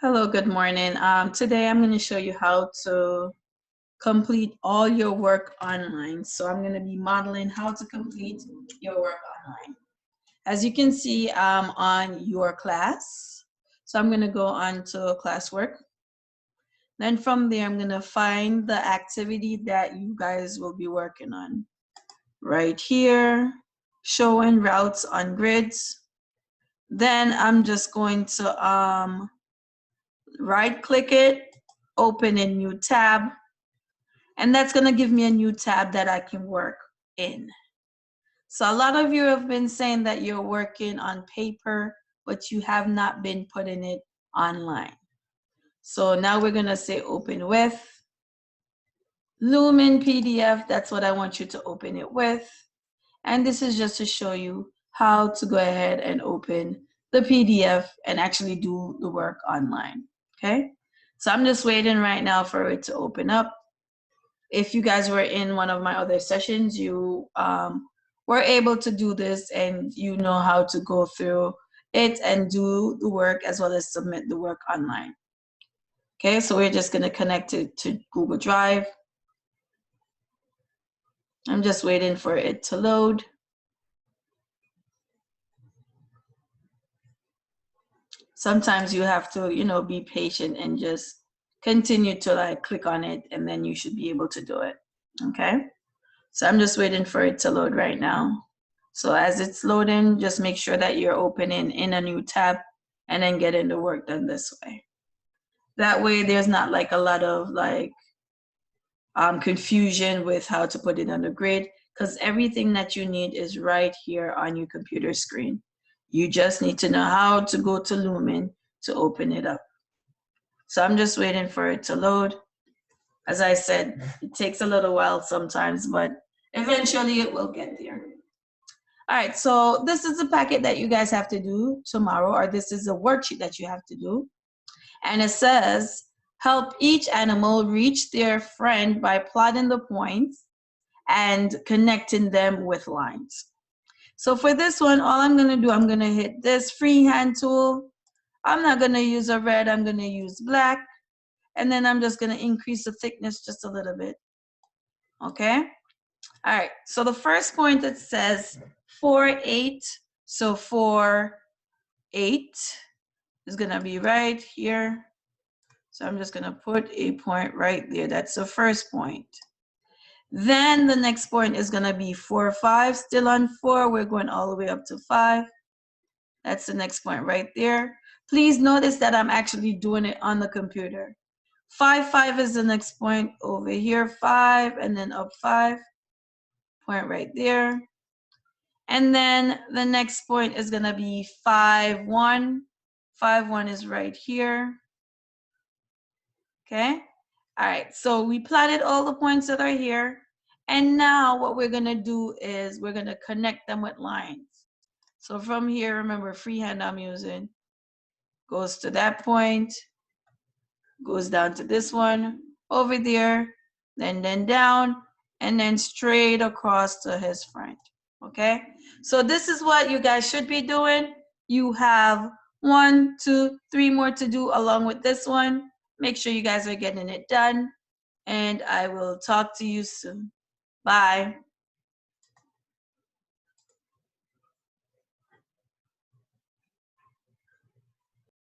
Hello, good morning. Today I'm going to show you how to complete all your work online. So I'm going to be modeling how to complete your work online. As you can see, I'm on your class. So I'm going to go on to classwork. Then from there, I'm going to find the activity that you guys will be working on. Right here, showing routes on grids. Then I'm just going to right click it, open a new tab, and that's going to give me a new tab that I can work in. So a lot of you have been saying that you're working on paper, but you have not been putting it online. So now we're going to say open with Lumen PDF. That's what I want you to open it with. And this is just to show you how to go ahead and open the PDF and actually do the work online. Okay, so I'm just waiting right now for it to open up. If you guys were in one of my other sessions, you were able to do this and you know how to go through it and do the work as well as submit the work online. Okay, so we're just going to connect it to Google Drive. I'm just waiting for it to load. Sometimes you have to, be patient and just continue to click on it, and then you should be able to do it. Okay, so I'm just waiting for it to load right now. So as it's loading, just make sure that you're opening in a new tab and then getting the work done this way. That way there's not a lot of confusion with how to put it on the grid, because everything that you need is right here on your computer screen. You just need to know how to go to Lumen to open it up. So I'm just waiting for it to load. As I said, it takes a little while sometimes, but eventually it will get there. All right, so this is a packet that you guys have to do tomorrow, or this is a worksheet that you have to do. And it says, help each animal reach their friend by plotting the points and connecting them with lines. So for this one, all I'm gonna do, I'm gonna hit this freehand tool. I'm not gonna use a red, I'm gonna use black. And then I'm just gonna increase the thickness just a little bit, okay? All right, so the first point that says 4, 8, so 4, 8 is gonna be right here. So I'm just gonna put a point right there. That's the first point. Then the next point is gonna be 4, 5, still on 4. We're going all the way up to 5. That's the next point right there. Please notice that I'm actually doing it on the computer. 5, 5 is the next point over here, 5, and then up 5. Point right there. And then the next point is gonna be 5, 1. 5, 1 is right here. Okay, all right, so we plotted all the points that are here, and now what we're gonna do is we're gonna connect them with lines. So from here, remember, freehand I'm using, goes to that point, goes down to this one, over there, then down, and then straight across to his friend, okay? So this is what you guys should be doing. You have 1, 2, 3 more to do along with this one. Make sure you guys are getting it done, and I will talk to you soon. Bye.